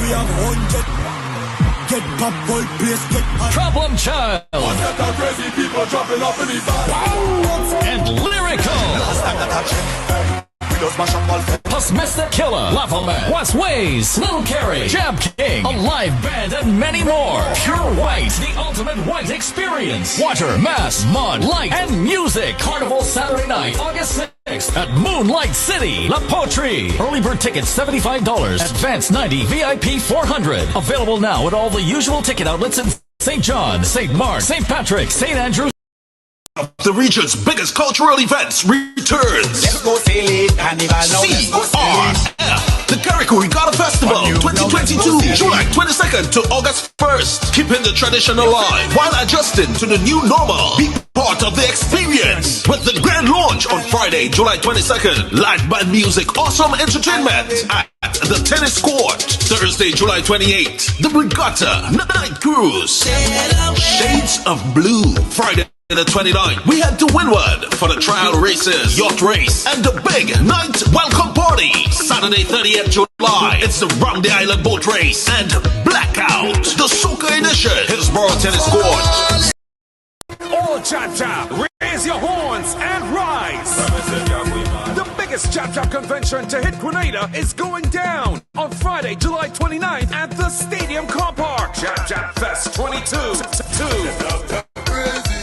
we have 100. Get pop, world place, get hot. Problem Child. What's that crazy people dropping off in the van? And Lyrical. Last time that I checked, we just mash up all. Plus Mr. Killer, Lava Man, West Ways, Lil Carrie, Jab King, a live band, and many more. Pure White, the ultimate white experience. Water, mass, mud, light, and music. Carnival Saturday night, August 6th at Moonlight City, La Poterie. Early bird tickets $75, advance 90, VIP 400. Available now at all the usual ticket outlets in St. John, St.Mark, St. Patrick, St. Andrews. The region's biggest cultural events returns. Let's go sail it, Carnival now. CRF, the Carrico Regatta Festival 2022, July 22nd to August 1st. Keeping the tradition alive while adjusting to the new normal. Be part of the experience with the grand launch on Friday, July 22nd. Live band music, awesome entertainment at the tennis court. Thursday, July 28th, the Regatta Night Cruise. Shades of Blue. Friday the 29th, we head to Windward for the trial races, yacht race, and the big night welcome party. Saturday 30th July, it's the Round the Island boat race and Blackout, the Soca edition, Hillsborough Tennis Court. All Jab, raise your horns and rise. The biggest Jab convention to hit Grenada is going down on Friday, July 29th at the Stadium Car Park. Jab Fest 22.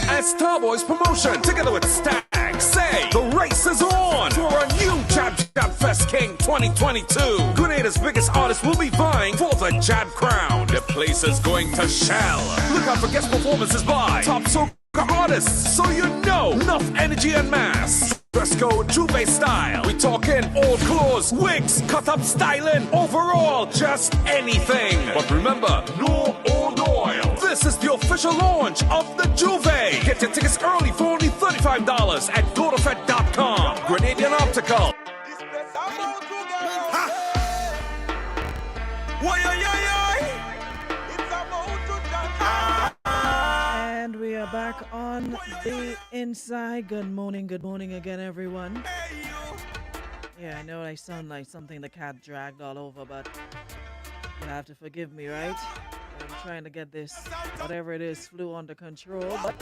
At Starboy's promotion, together with Stag, say the race is on for a new Jab Fest King 2022. Grenada's biggest artists will be vying for the Jab crown. The place is going to shell. Look out for guest performances by top soca artists, so you know enough energy and mass. Dress code Juve style. We talking old clothes, wigs, cut up styling, overall just anything. But remember, no old oil. This is the official launch of the Juve. Get your tickets early for only $35 at GoToFed.com. Grenadian Optical. And we are back on the inside. Good morning again, everyone. Yeah, I know I sound like something the cat dragged all over, but you have to forgive me, right? I'm trying to get this, whatever it is, flu under control, but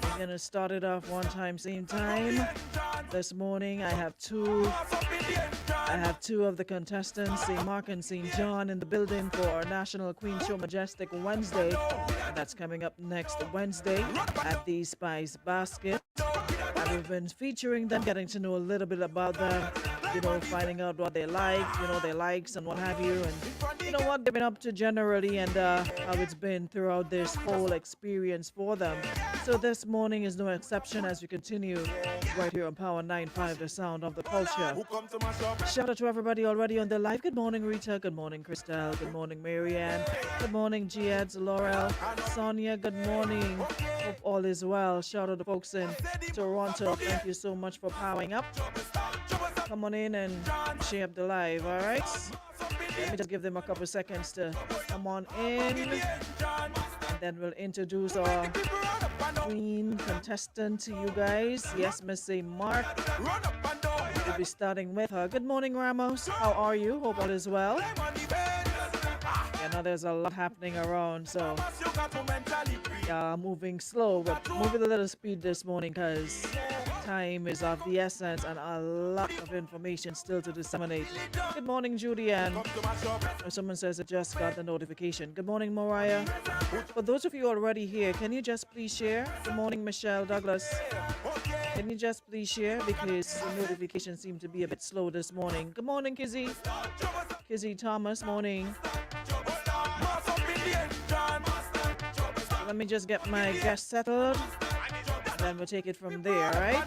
we're gonna start it off one time, same time. This morning I have two of the contestants, St.Mark and StJohn, in the building for our National Queen Show Majestic Wednesday. And that's coming up next Wednesday at the Spice Basket. And we've been featuring them, getting to know a little bit about them, you know, finding out what they like, you know, their likes and what have you, and you know what they've been up to generally, and how it's been throughout this whole experience for them. So this morning is no exception as we continue right here on Power 95, the sound of the culture. Shout out to everybody already on the live. Good morning, Rita. Good morning, Christelle. Good morning, Marianne. Good morning, Giads, Laurel, Sonia. Good morning. Hope all is well. Shout out to folks in Toronto. Thank you so much for powering up. Come on in and share up the live, all right? Let me just give them a couple seconds to come on in, and then we'll introduce our queen contestant to you guys. Yes, Miss St.Mark. We'll be starting with her. Good morning, Ramos. How are you? Hope all is well. I know there's a lot happening around, so moving slow, but moving a little speed this morning because time is of the essence and a lot of information still to disseminate. Good morning, Julianne. Someone says it just got the notification. Good morning, Mariah. For those of you already here, can you just please share? Good morning, Michelle Douglas. Can you just please share because the notifications seem to be a bit slow this morning. Good morning, Kizzy. Kizzy Thomas, morning. Let me just get my guest settled, and then we'll take it from there, right?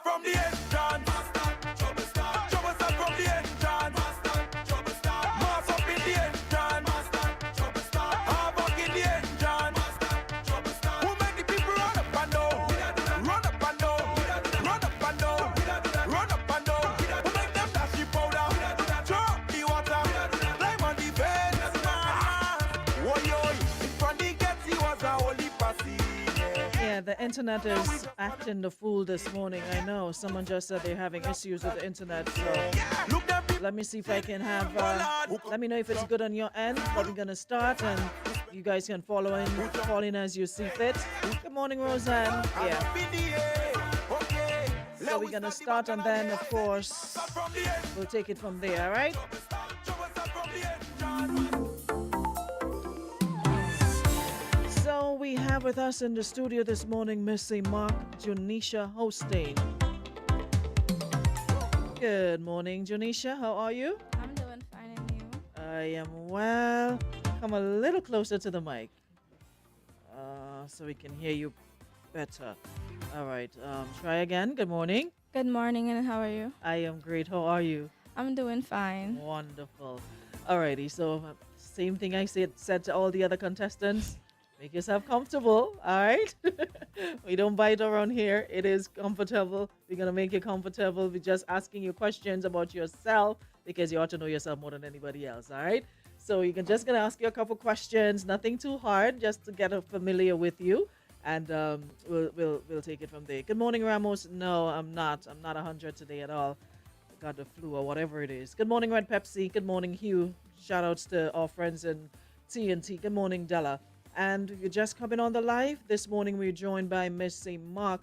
From the entrance, The internet is acting the fool this morning. I know someone just said they're having issues with the internet. So let me see if I can have. Let me know if it's good on your end. But we're gonna start, and you guys can call in as you see fit. Good morning, Roseanne. Yeah. So we're gonna start, and then of course we'll take it from there. All right. So we have with us in the studio this morning Miss St.Mark, Junisha Hosten. Good morning, Junisha. How are you? I'm doing fine, and you? I am well. Come a little closer to the mic, so we can hear you better. All right. Try again. Good morning. Good morning, and how are you? I am great. How are you? I'm doing fine. Wonderful. Alrighty. So same thing I said to all the other contestants. Make yourself comfortable, all right? We don't bite around here. It is comfortable. We're going to make you comfortable. We're just asking you questions about yourself because you ought to know yourself more than anybody else, all right? So you're just going to ask you a couple questions, nothing too hard, just to get familiar with you, and we'll take it from there. Good morning, Ramos. No, I'm not 100 today at all. I got the flu or whatever it is. Good morning, Red Pepsi. Good morning, Hugh. Shout outs to our friends in TNT. Good morning, Della. And you're just coming on the live. This morning we're joined by Miss St.Mark,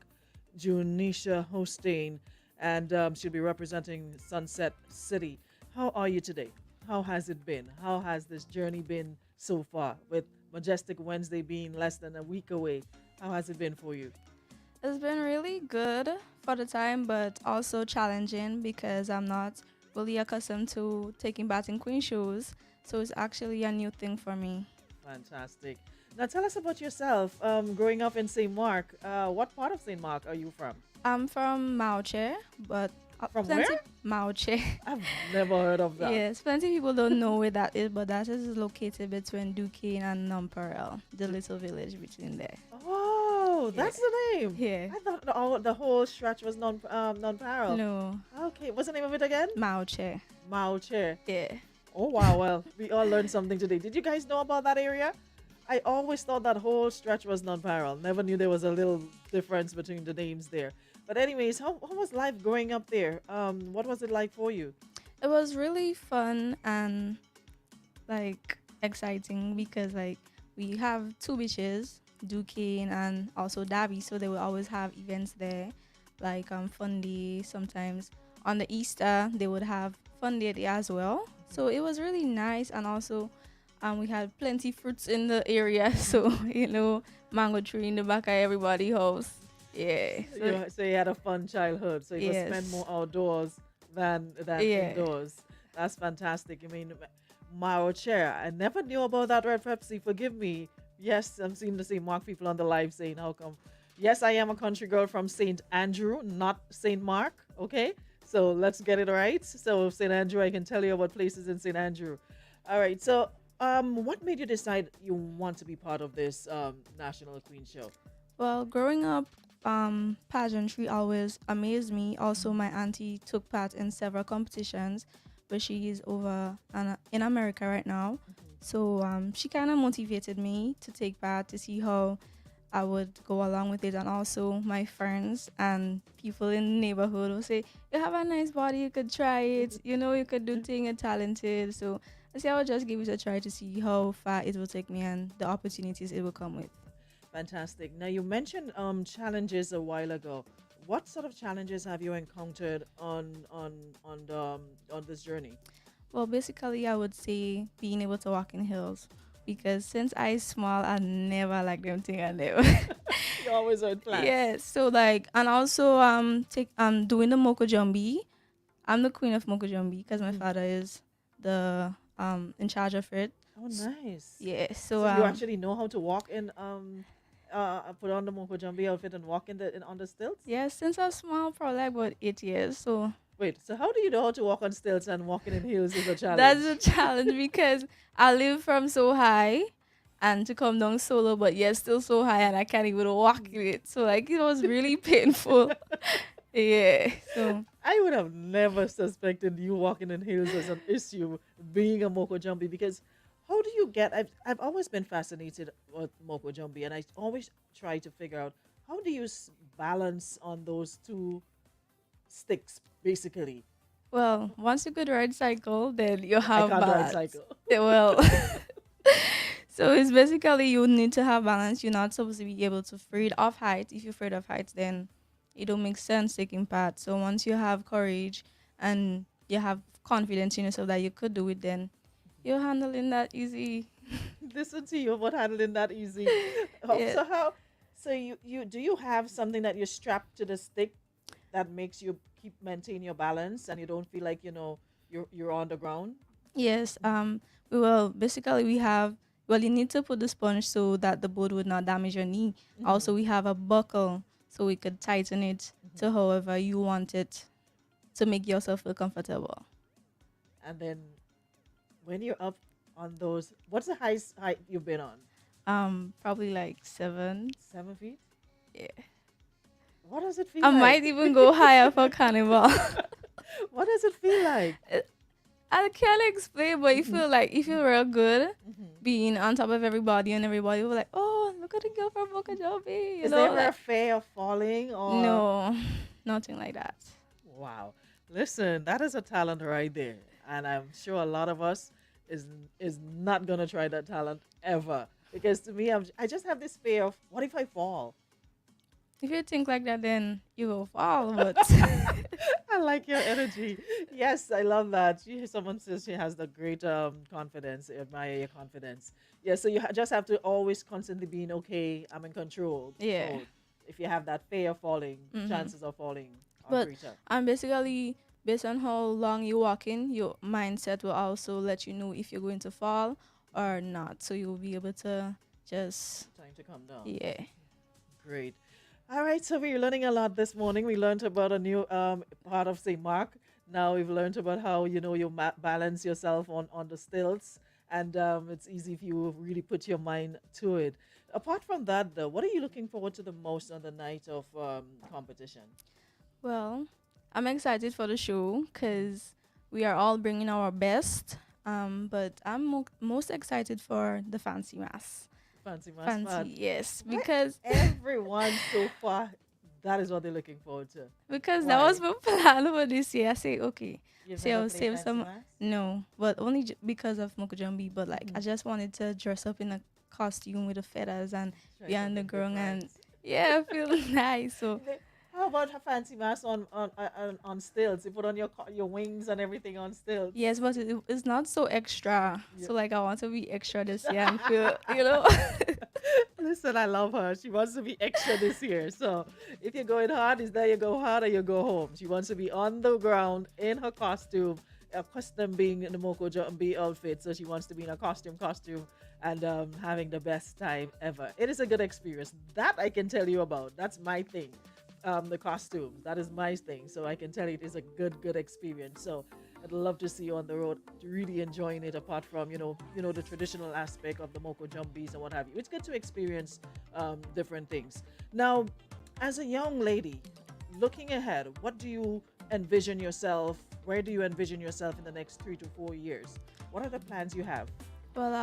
Junisha Hosten, and she'll be representing Sunset City. How are you today? How has it been? How has this journey been so far? With Majestic Wednesday being less than a week away, how has it been for you? It's been really good for the time, but also challenging because I'm not really accustomed to taking part in queen shows. So it's actually a new thing for me. Fantastic. Now tell us about yourself. Growing up in St.Mark, what part of St.Mark are you from? I'm from Mauche, but From where? Mauche. I've never heard of that. Yes, plenty of people don't know where that is, but that is located between Duquesne and Nonpareil, the little village between there. Oh, that's the name. Yeah. I thought the whole stretch was non-parallel. No, Okay, what's the name of it again? Mauche. Mauche. Yeah. Oh wow, well, we all learned something today. Did you guys know about that area? I always thought that whole stretch was non-parallel. Never knew there was a little difference between the names there. But anyways, how was life growing up there? What was it like for you? It was really fun and like exciting because like we have two beaches, Duquesne and also Derby, so they will always have events there, like fun day. Sometimes on the Easter they would have fun day there as well. So it was really nice, and also we had plenty fruits in the area. So mango tree in the back of everybody's house. Yeah. So you had a fun childhood. So you could spend more outdoors than indoors. That's fantastic. I mean, Mao Chair. I never knew about that, Red Pepsi. Forgive me. Yes, I'm seeing the St.Mark people on the live saying, how come? Yes, I am a country girl from St. Andrew, not St.Mark. Okay? So let's get it right. So St. Andrew, I can tell you about places in St. Andrew. All right. So what made you decide you want to be part of this National Queen Show? Well, growing up, pageantry always amazed me. Also, my auntie took part in several competitions, but she is over in America right now. So she kind of motivated me to take part, to see how I would go along with it. And also my friends and people in the neighborhood will say, you have a nice body, you could try it, you could do things, you're talented. So I say I would just give it a try to see how far it will take me and the opportunities it will come with. Fantastic. Now you mentioned challenges a while ago. What sort of challenges have you encountered on this journey? Well, basically, I would say being able to walk in heels, because since I small, I never like them thing I never. You always heard plans. Yes. So like, and also doing the Moko Jumbi. I'm the queen of Moko Jumbi because my father is the in charge of it. Oh, nice. Yeah. So you actually know how to walk in put on the Moko Jumbi outfit and walk on the stilts? Yes, since I was small, probably like about 8 years. So wait, so how do you know how to walk on stilts and walking in heels is a challenge? That's a challenge because I live from so high and to come down solo, but yet still so high and I can't even walk in it. So like it was really painful. Yeah. So I would have never suspected you walking in heels as an issue being a Moko Jumbi, because how do you get... I've always been fascinated with Moko Jumbi, and I always try to figure out how do you balance on those two sticks, basically? Well, once you could ride cycle, then you I have can't ride balance. cycle. Well, so it's basically you need to have balance. You're not supposed to be able to afraid of height. If you're afraid of heights, then it don't make sense taking part. So once you have courage and you have confidence in yourself that you could do it, then you're handling that easy. Listen to you about handling that easy. Yeah. So how? So you do you have something that you're strapped to the stick that makes you maintain your balance and you don't feel like you're on the ground? Yes. We will basically we have well you need to put the sponge so that the board would not damage your knee. Also we have a buckle so we could tighten it to however you want it to make yourself feel comfortable. And then when you're up on those, what's the highest height you've been on? Probably like 7. 7 feet? Yeah. What does it feel I like? might even go higher for carnival. What does it feel like? I can't explain, but you feel real good being on top of everybody and everybody will be like, oh, look at the girl from Boca Jovi. You Is know, there ever like, a fear of falling or no, nothing like that. Wow. Listen, that is a talent right there. And I'm sure a lot of us is not gonna try that talent ever. Because to me, I just have this fear of what if I fall? If you think like that, then you will fall. But I like your energy. Yes, I love that. Someone says she has the great confidence. I admire your confidence. Yeah, so you just have to always constantly being okay. I'm in control. Yeah. So if you have that fear of falling, chances of falling are but greater. basically based on how long you walk in, your mindset will also let you know if you're going to fall or not. So you'll be able to just Time to calm down. yeah. Great. All right, so we're learning a lot this morning. We learned about a new part of St.Mark. Now we've learned about how you balance yourself on the stilts, and it's easy if you really put your mind to it. Apart from that, though, what are you looking forward to the most on the night of competition? Well, I'm excited for the show because we are all bringing our best. But I'm most excited for the fancy mass. Fancy mass. Fancy, yes, What? because Everyone so far, that is what they're looking forward to. that Why? was my plan for this year. I say okay, You've say never I'll played save fancy some. mass? No, but only because of Mokujambi. But like I just wanted to dress up in a costume with the feathers and Try be on the something ground and different. yeah, feel nice. So How about a fancy mask on stilts? You put on your wings and everything on stilts. yes, but it's not so extra. So like I want to be extra this year and feel Listen, I love her. She wants to be extra this year. So if you're going hard, is that you go hard or you go home. She wants to be on the ground in her costume, accustomed being in the Moko Jambi outfit. So she wants to be in a costume, and having the best time ever. It is a good experience. That I can tell you about. That's my thing. The costume. That is my thing. So I can tell you it is a good experience. So I'd love to see you on the road, really enjoying it. Apart from the traditional aspect of the Moko Jumbies and what have you. It's good to experience different things. Now, as a young lady, looking ahead, what do you envision yourself? Where do you envision yourself in the next 3 to 4 years? What are the plans you have? Well,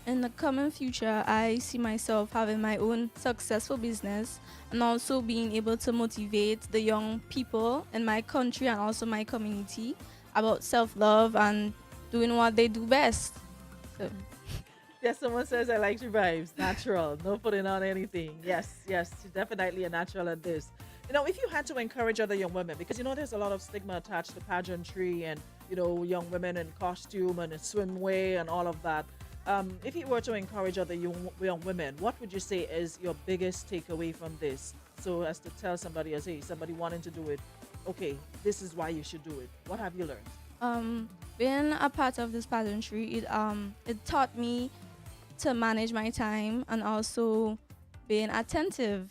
in the coming future, I see myself having my own successful business and also being able to motivate the young people in my country and also my community about self-love and doing what they do best. So, Yes, someone says I like your vibes. Natural. No putting on anything. Yes, she's definitely a natural at this. If you had to encourage other young women, because there's a lot of stigma attached to pageantry and, young women in costume and in swimwear and all of that. If you were to encourage other young women, what would you say is your biggest takeaway from this? So as to tell somebody somebody wanting to do it, okay, this is why you should do it. What have you learned? being a part of this pageantry, it taught me to manage my time and also being attentive,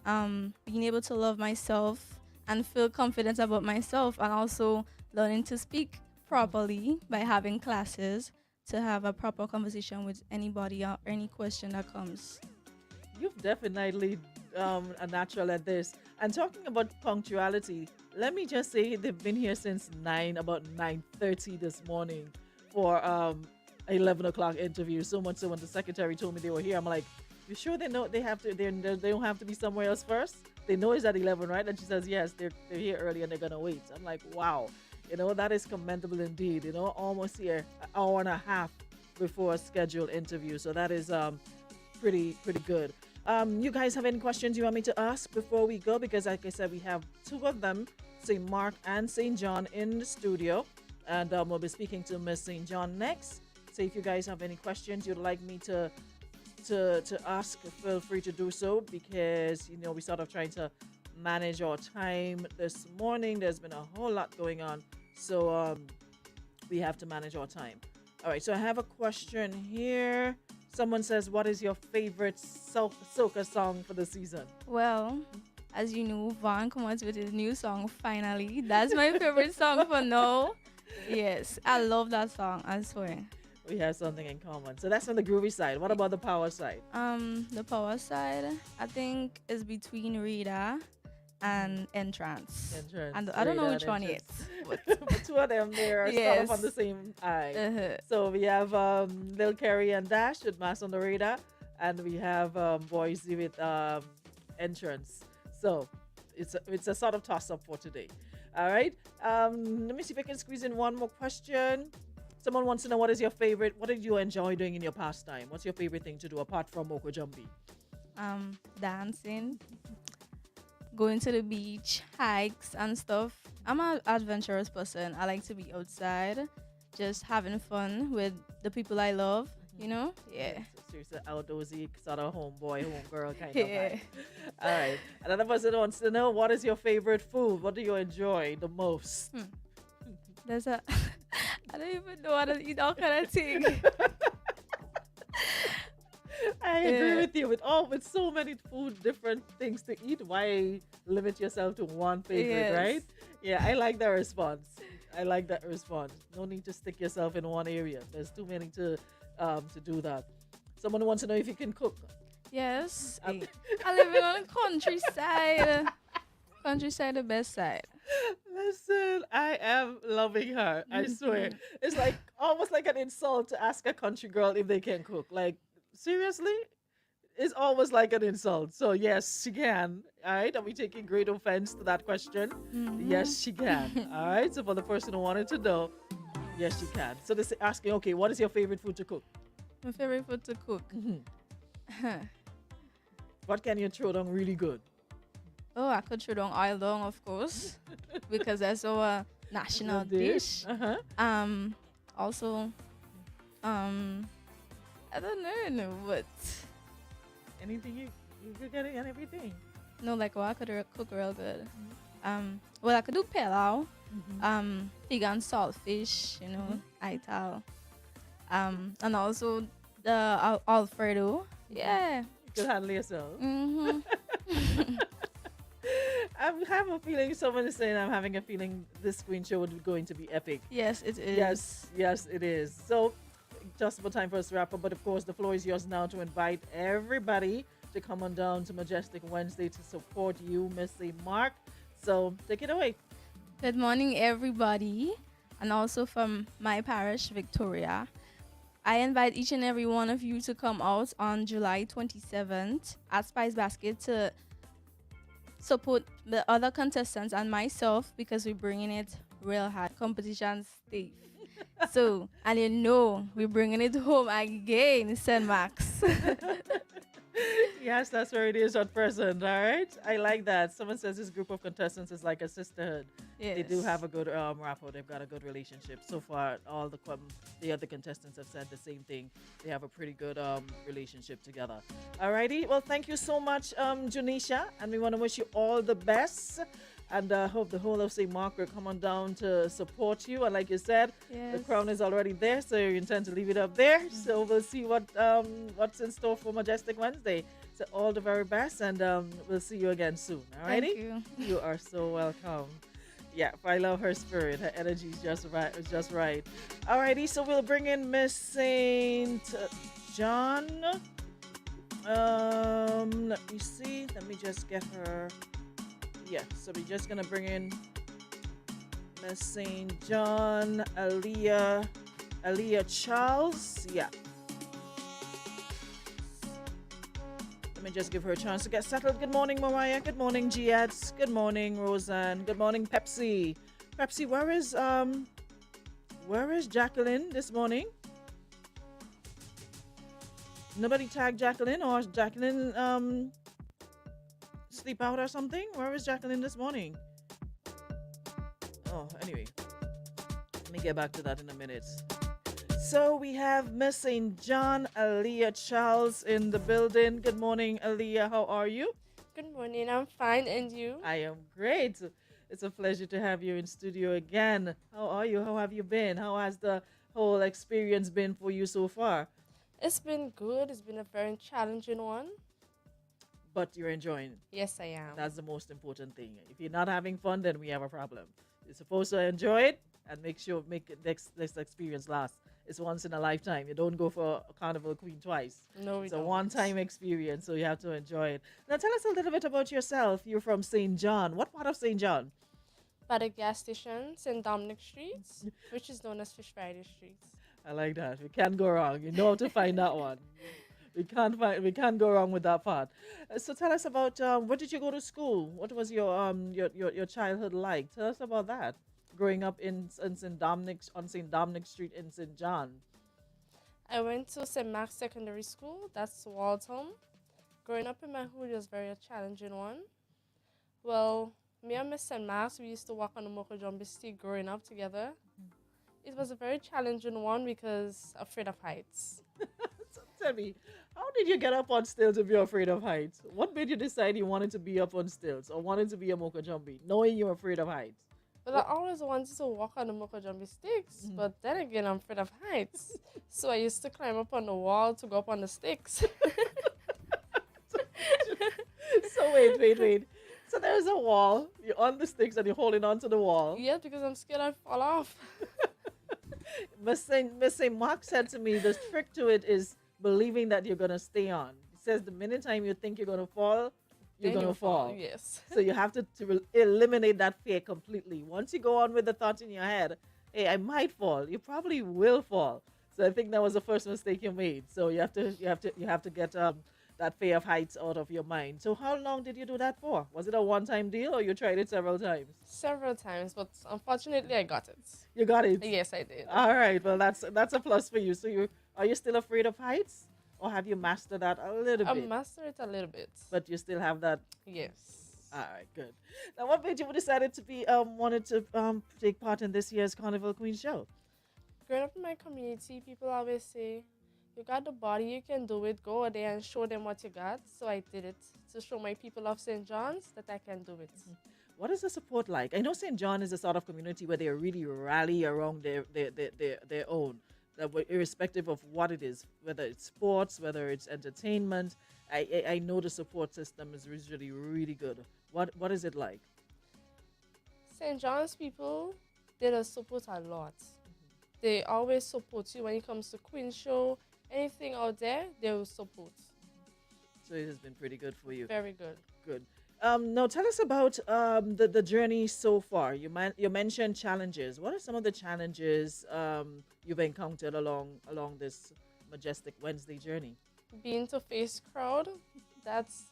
being able to love myself and feel confident about myself, and also learning to speak properly by having classes to have a proper conversation with anybody or any question that comes. You've definitely a natural at this. And talking about punctuality, let me just say they've been here since about 9:30 this morning for 11 o'clock interview. So much so when the secretary told me they were here, I'm like, You sure they know they have to? They don't have to be somewhere else first. They know it's at 11, right? And she says, yes, they're here early and they're gonna wait. So I'm like, wow, that is commendable indeed. Almost here an hour and a half before a scheduled interview. So that is pretty good. You guys have any questions you want me to ask before we go? Because like I said, we have two of them, St.Mark and St.John, in the studio, and we'll be speaking to Miss St.John next. So if you guys have any questions you'd like me to ask, feel free to do so, because we're sort of trying to manage our time this morning. There's been a whole lot going on, so we have to manage our time. All right, so I have a question here. Someone says, what is your favorite soca song for the season? Well, as you know, Van come out with his new song, Finally. That's my favorite song for now. Yes, I love that song, I swear. We have something in common. So that's on the groovy side. What about the power side? The power side, I think, is between Rita and Entrance. And I don't know which one yet. But two of them, they are sort of on the same eye. So we have Lil Kerry and Dash with Mass on the Radar, and we have Boise with Entrance. So it's a sort of toss-up for today. All right. Let me see if I can squeeze in one more question. Someone wants to know, what did you enjoy doing in your pastime? What's your favorite thing to do apart from Moko Jumpy? Dancing, going to the beach, hikes and stuff. I'm an adventurous person. I like to be outside, just having fun with the people I love, Yeah. Seriously, outdoorsy, sort of homeboy, homegirl kind of vibe. All right. Another person wants to know, what is your favorite food? What do you enjoy the most? I don't even know how to eat all kind of thing. I agree with you. With so many different things to eat, why limit yourself to one favorite, right? Yeah, I like that response. No need to stick yourself in one area. There's too many to do that. Someone wants to know if you can cook. Yes. I live on the countryside. Countryside, the best side. Listen, I am loving her. I swear. It's like almost like an insult to ask a country girl if they can cook. Like, seriously? It's almost like an insult. So yes, she can. All right. Are we taking great offense to that question? Yes, she can. All right. So for the person who wanted to know, yes, she can. So they're asking, okay, what is your favorite food to cook? My favorite food to cook. What can you throw down really good? Oh, I could throw down oil down, of course, because that's our national dish. Also, I don't know what. Anything you could get and everything. No, like I could cook real good. Well, I could do pilau, pig and saltfish, ital, and also the Alfredo. Yeah, you could handle yourself. I have a feeling someone is saying I'm having a feeling this screen show is going to be epic. Yes, it is. Yes, it is. So just about time for us to wrap up, but of course the floor is yours now to invite everybody to come on down to Majestic Wednesday to support you, Miss St.Mark. So take it away. Good morning, everybody, and also from my parish, Victoria. I invite each and every one of you to come out on July 27th at Spice Basket to support the other contestants and myself, because we're bringing it real hard. Competition stiff. So, and we're bringing it home again, St.Mark. Yes, that's where it is at present. All right. I like that. Someone says this group of contestants is like a sisterhood. Yes. They do have a good rapport. They've got a good relationship. So far, all the other contestants have said the same thing. They have a pretty good relationship together. All righty. Well, thank you so much, Junisha. And we want to wish you all the best. And I hope the whole of St.Mark will come on down to support you. And like you said, the crown is already there, so you intend to leave it up there. So we'll see what's in store for Majestic Wednesday. So all the very best, and we'll see you again soon. All righty? Thank you. You are so welcome. Yeah, I love her spirit. Her energy is just right. It's just right. All righty, so we'll bring in Miss St.John. Let me see. Let me just get her. Yeah, so we're just gonna bring in Miss St.John, Aaliyah Charles. Yeah. me just give her a chance to get settled. Good morning, Mariah. Good morning, Giats. Good morning, Roseanne. Good morning, Pepsi. Pepsi, where is Jacqueline this morning? Nobody tagged Jacqueline, or Jacqueline sleep out or something? Where is Jacqueline this morning? Oh, anyway. Let me get back to that in a minute. So we have Miss St. John, Aaliyah Charles in the building. Good morning, Aaliyah. How are you? Good morning. I'm fine. And you? I am great. It's a pleasure to have you in studio again. How are you? How have you been? How has the whole experience been for you so far? It's been good. It's been a very challenging one. But you're enjoying it. Yes, I am. That's the most important thing. If you're not having fun, then we have a problem. You're supposed to enjoy it and make this experience last. It's once in a lifetime. You don't go for a Carnival Queen twice. No, it's a one-time experience, so you have to enjoy it. Now, tell us a little bit about yourself. You're from St. John. What part of St. John? By the gas station, St. Dominic Street, which is known as Fish Friday Street. I like that. We can't go wrong. You know how to find that one. We can't go wrong with that part. So tell us about where did you go to school? What was your childhood like? Tell us about that. Growing up in St. Dominic on St. Dominic Street in St. John. I went to St.Mark Secondary School. That's Waltham. Growing up in my hood was very a challenging one. Well, me and Miss St.Mark, we used to walk on the Mokojombi stick growing up together. It was a very challenging one because afraid of heights. So tell me, how did you get up on stilts if you're afraid of heights? What made you decide you wanted to be up on stilts or wanted to be a Mokojombi, knowing you're afraid of heights? Well, I always wanted to walk on the Mokojombi sticks, but then again, I'm afraid of heights. So I used to climb up on the wall to go up on the sticks. So wait. So there's a wall. You're on the sticks and you're holding on to the wall. Yeah, because I'm scared I'd fall off. Miss St.Mark said to me, the trick to it is believing that you're going to stay on. He says the minute time you think you're going to fall, you're going to fall. Yes. So you have to eliminate that fear completely. Once you go on with the thought in your head, hey, I might fall. You probably will fall. So I think that was the first mistake you made. So you have to get that fear of heights out of your mind. So how long did you do that for? Was it a one-time deal or you tried it several times? Several times, but unfortunately I got it. You got it? Yes, I did. All right. Well, that's a plus for you. So are you still afraid of heights? Or have you mastered that a little bit? I mastered it a little bit. But you still have that? Yes. All right, good. Now, what made you decided to be wanted to take part in this year's Carnival Queen show? Growing up in my community, people always say, you got the body, you can do it. Go out there and show them what you got. So I did it to show my people of St. John's that I can do it. Mm-hmm. What is the support like? I know St. John is a sort of community where they really rally around their own. Irrespective of what it is, whether it's sports, whether it's entertainment, I know the support system is usually really good. What is it like? St. John's people, they don't support a lot. Mm-hmm. They always support you when it comes to Queen Show, anything out there, they will support. So it has been pretty good for you. Very good. Good. Now tell us about the journey so far. You mentioned challenges. What are some of the challenges you've encountered along this majestic Wednesday journey? Being to face crowd, that's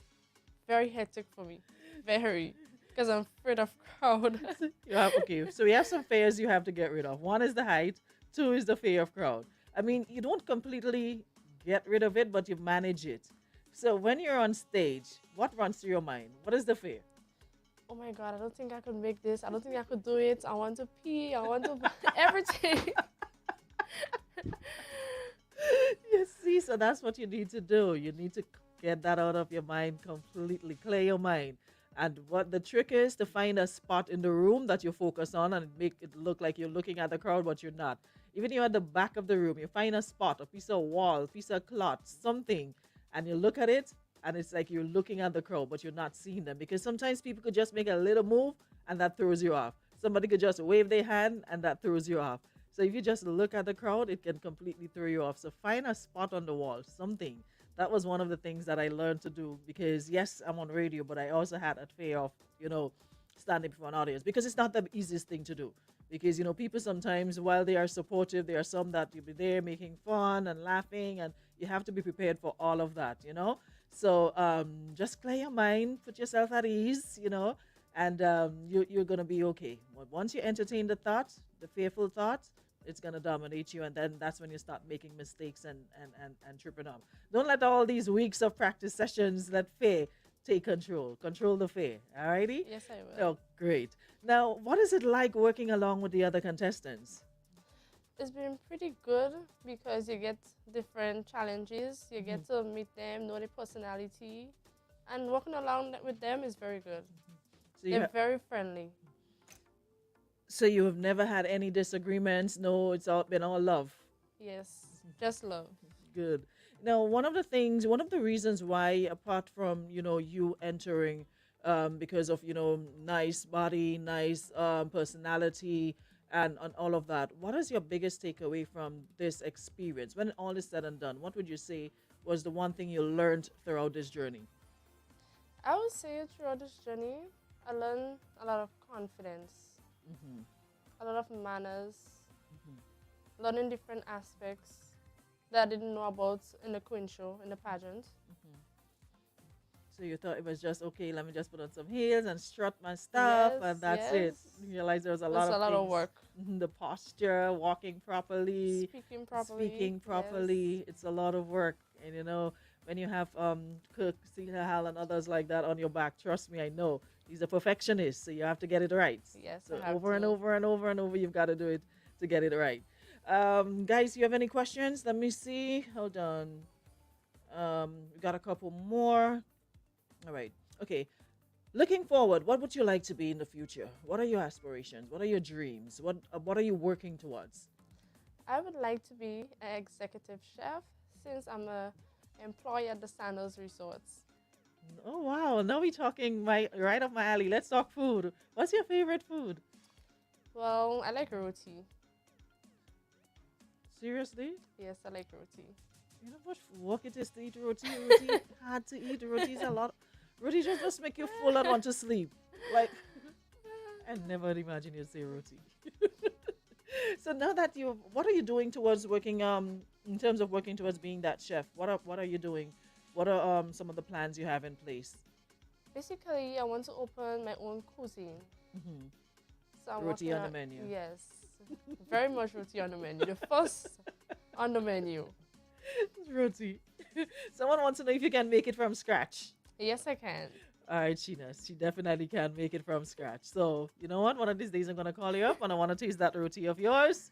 very hectic for me. Very. Because I'm afraid of crowd. Okay, so we have some fears you have to get rid of. One is the height. Two is the fear of crowd. I mean, you don't completely get rid of it, but you manage it. So when you're on stage, what runs through your mind? What is the fear? Oh my God, I don't think I could make this. I don't think I could do it. I want to pee. I want to everything. You see, so that's what you need to do. You need to get that out of your mind completely. Clear your mind. And what the trick is to find a spot in the room that you focus on and make it look like you're looking at the crowd, but you're not. Even you're at the back of the room, you find a spot, a piece of wall, a piece of cloth, something, and you look at it, and it's like you're looking at the crowd, but you're not seeing them. Because sometimes people could just make a little move, and that throws you off. Somebody could just wave their hand, and that throws you off. So if you just look at the crowd, it can completely throw you off. So find a spot on the wall, something. That was one of the things that I learned to do because, yes, I'm on radio, but I also had a fear of, standing before an audience because it's not the easiest thing to do. Because, people sometimes, while they are supportive, there are some that you'll be there making fun and laughing, and you have to be prepared for all of that, So just clear your mind, put yourself at ease, and you're going to be okay. Once you entertain the thought, the fearful thought, it's going to dominate you. And then that's when you start making mistakes and tripping up. Don't let all these weeks of practice sessions, let fear take control. Control the fear. All righty? Yes, I will. Oh, great. Now, what is it like working along with the other contestants? It's been pretty good because you get different challenges. You get to meet them, know their personality, and working along with them is very good. So They're very friendly. So you have never had any disagreements? No, it's all been all love. Yes, just love. Good. Now, one of the reasons why, apart from you entering, because of nice body, nice personality, and all of that, what is your biggest takeaway from this experience? When all is said and done, what would you say was the one thing you learned throughout this journey? I would say throughout this journey, I learned a lot of confidence, a lot of manners, learning different aspects that I didn't know about in the queen show, in the pageant. So you thought it was just, okay, let me just put on some heels and strut my stuff, Yes, and that's yes. it. You realize there was a lot It's of a lot of things. work. The posture, walking properly, Speaking properly. It's a lot of work. And when you have Cook, Hal, and others like that on your back, trust me, I know. He's a perfectionist, so you have to get it right. Yes, So I have over and to. over and over and over, you've got to do it to get it right. Guys, you have any questions? Let me see. Hold on. We got a couple more. All right. Okay. Looking forward, what would you like to be in the future? What are your aspirations? What are your dreams? What are you working towards? I would like to be an executive chef since I'm a employee at the Sandals Resorts. Oh wow! Now we're talking right up my alley. Let's talk food. What's your favorite food? Well, I like roti. Seriously? Yes, I like roti. You know what work it is to eat roti? Roti hard to eat. Roti's a lot. Roti just make you full and want to sleep. Like I never imagine you'd say roti. So now that what are you doing towards working in terms of working towards being that chef? What are you doing? What are some of the plans you have in place? Basically, I want to open my own cuisine. So I'm Roti working on the menu. Yes, very much roti on the menu. The first on the menu. Roti. Someone wants to know if you can make it from scratch. Yes, I can. All right, Sheena. She definitely can make it from scratch. So, you know what? One of these days I'm going to call you up and I want to taste that roti of yours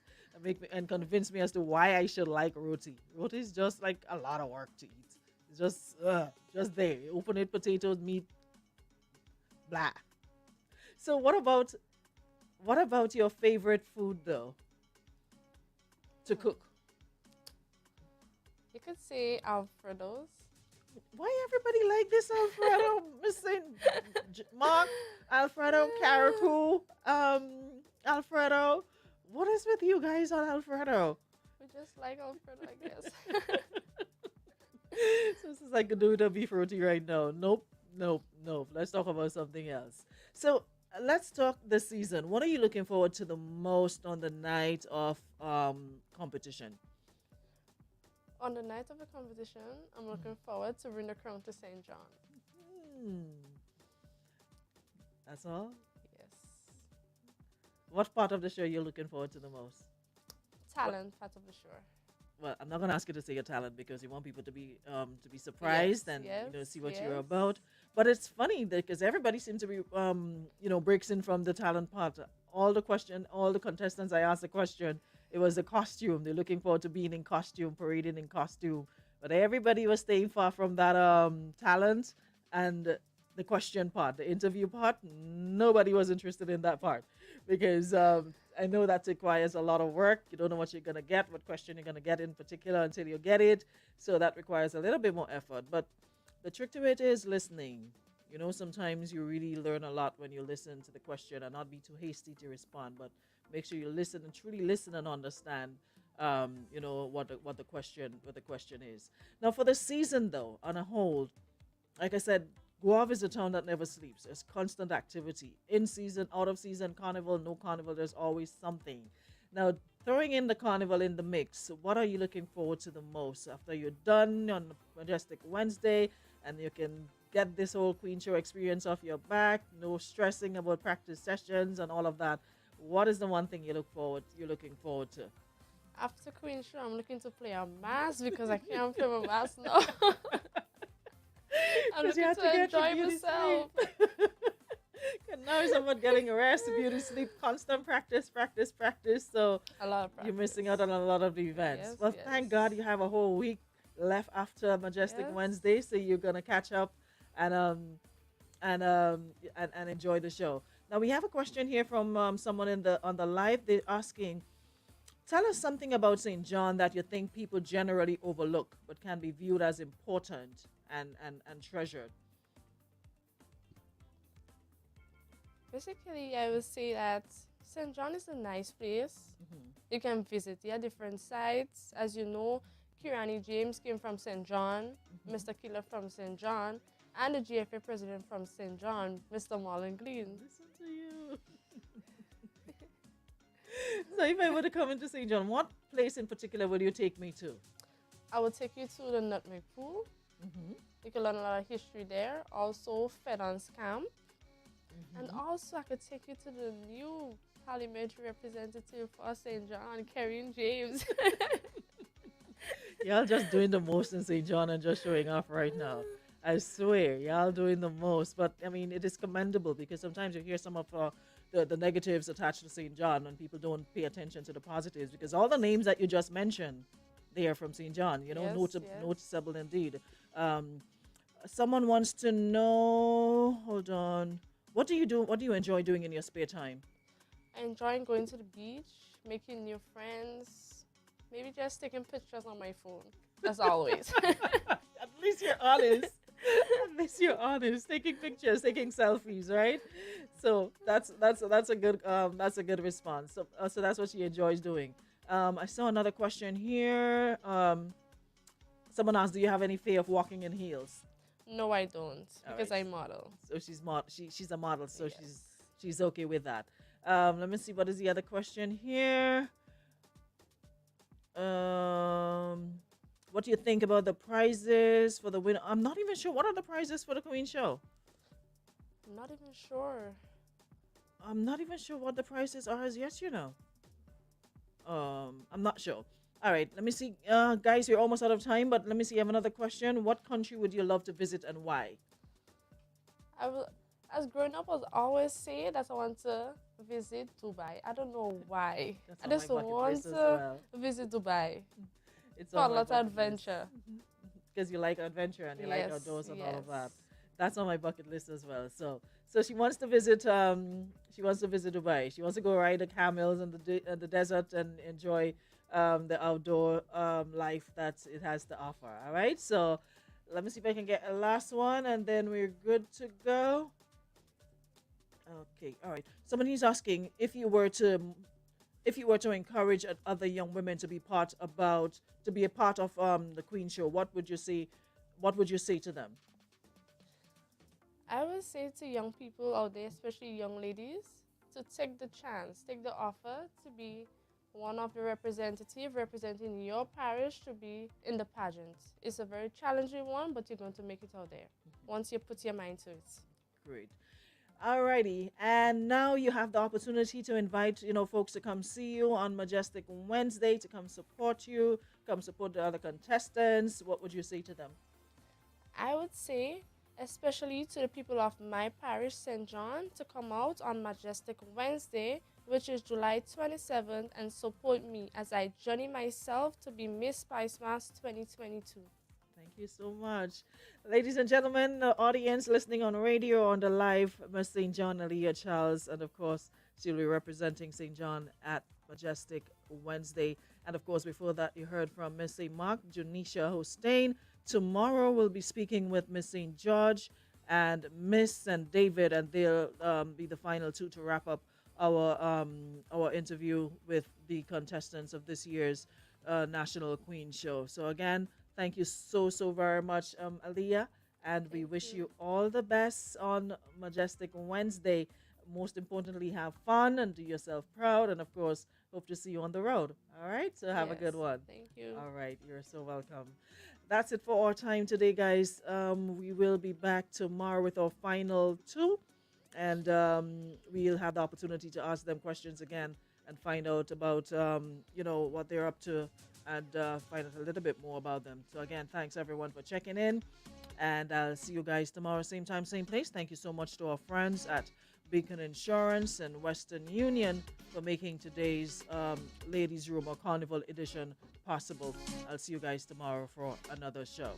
and convince me as to why I should like roti. Roti is just like a lot of work to eat. It's just there. You open it, potatoes, meat, blah. So what about your favorite food though? To cook? You could say Alfredos. Why everybody like this Alfredo? Miss St.Mark, Alfredo, Caracou, Alfredo. What is with you guys on Alfredo? We just like Alfredo, I guess. So this is like a do beef roti right now. Nope. Let's talk about something else. So let's talk this season. What are you looking forward to the most on the night of competition? On the night of the competition, I'm looking forward to bring the crown to StJohn. That's all? Yes. What part of the show you're looking forward to the most? Talent part of the show. Well, I'm not gonna ask you to say your talent because you want people to be surprised and see what you're about. But it's funny because everybody seems to be breaks in from the talent part. All the contestants I asked the question, it was the costume. They're looking forward to being in costume, parading in costume. But everybody was staying far from that talent and the question part, the interview part. Nobody was interested in that part because I know that requires a lot of work. You don't know what you're going to get, what question you're going to get in particular until you get it. So that requires a little bit more effort. But the trick to it is listening. Sometimes you really learn a lot when you listen to the question and not be too hasty to respond, but make sure you listen and truly listen and understand, what the question is. Now, for the season, though, on a whole, like I said, Guave is a town that never sleeps. There's constant activity. In season, out of season, carnival, no carnival, there's always something. Now, throwing in the carnival in the mix, what are you looking forward to the most after you're done on Majestic Wednesday and you can get this whole Queen Show experience off your back. No stressing about practice sessions and all of that. What is the one thing you're looking forward to? After Queen Show, I'm looking to play a mass because I can't play my mass now. I'm looking to enjoy myself. Now it's about getting rest, beauty sleep, constant practice. So A lot of practice. you're missing out on a lot of the events. Yes, Well, yes. thank God you have a whole week left after Majestic Yes. Wednesday, so you're gonna catch up and enjoy the show. Now we have a question here from someone on the live. They're asking, tell us something about St. John that you think people generally overlook but can be viewed as important and treasured. Basically, I would say that St. John is a nice place. You can visit different sites. As you know, Kirani James came from St. John, Mr. Killer from St. John, and the GFA president from St. John, Mr. Marlon Glean. Listen to you. So if I were to come into St. John, what place in particular would you take me to? I will take you to the Nutmeg Pool. You can learn a lot of history there. Also, Fedon's Camp. And also, I could take you to the new parliamentary representative for St. John, Karen James. Y'all just doing the most in St. John and just showing off right now. I swear, y'all doing the most. But, I mean, it is commendable because sometimes you hear some of the negatives attached to St. John and people don't pay attention to the positives because all the names that you just mentioned, they are from St. John, you know, Yes, yes. noticeable indeed. Someone wants to know, hold on, what do you do? What do you enjoy doing in your spare time? I enjoy going to the beach, making new friends, maybe just taking pictures on my phone, as always. At least you're honest. At least you're honest. Taking pictures, taking selfies, right? So that's a good response. So that's what she enjoys doing. I saw another question here. Someone asked, "Do you have any fear of walking in heels?" No, I don't, because right. I model. So she's a model, so Yes. she's okay with that. Let me see, what is the other question here? What do you think about the prizes for the winner? I'm not even sure. What are the prizes for the Queen Show? I'm not even sure. I'm not even sure what the prices are as yet, you know. I'm not sure. All right, let me see. Guys, we're almost out of time, but let me see. I have another question. What country would you love to visit and why? As growing up, I was always say that I want to visit Dubai. I don't know why. That's I on my just bucket want list as to well. visit Dubai It's for a on my lot of bucket list. adventure. Because you like adventure and you like Yes, outdoors and all of that. yes. That's on my bucket list as well. So she wants to visit. She wants to visit Dubai. She wants to go ride the camels in the desert and enjoy the outdoor life that it has to offer. All right. So let me see if I can get a last one, and then we're good to go. Okay. All right. Somebody's asking if you were to encourage other young women to be a part of the Queen Show, what would you say? What would you say to them? I would say to young people out there, especially young ladies, to take the chance, take the offer to be one of the representative representing your parish to be in the pageant. It's a very challenging one, but you're going to make it out there once you put your mind to it. Great. Alrighty, and now you have the opportunity to invite folks to come see you on Majestic Wednesday, to come support you, come support the other contestants. What would you say to them? I would say, especially to the people of my parish, St. John, to come out on Majestic Wednesday, which is July 27th, and support me as I journey myself to be Miss Spice Mass 2022. Thank you so much. Ladies and gentlemen, the audience listening on radio, on the live, Miss St. John, Aaliyah Charles, and of course, she'll be representing St. John at Majestic Wednesday. And of course, before that, you heard from Miss St.Mark, Junisha Hosten. Tomorrow, we'll be speaking with Miss St. George and Miss St. David, and they'll be the final two to wrap up our interview with the contestants of this year's National Queen Show. So again, thank you so very much, Aaliyah, and we wish you all the best on Majestic Wednesday. Most importantly, have fun and do yourself proud, and of course, hope to see you on the road. All right, so have a good Yes, one. Thank you. All right, you're so welcome. That's it for our time today, guys. We will be back tomorrow with our final two, and we'll have the opportunity to ask them questions again and find out about what they're up to, and find out a little bit more about them. So again, thanks everyone for checking in, and I'll see you guys tomorrow, same time, same place. Thank you so much to our friends at Beacon Insurance and Western Union for making today's Ladies Room or Carnival edition possible. I'll see you guys tomorrow for another show.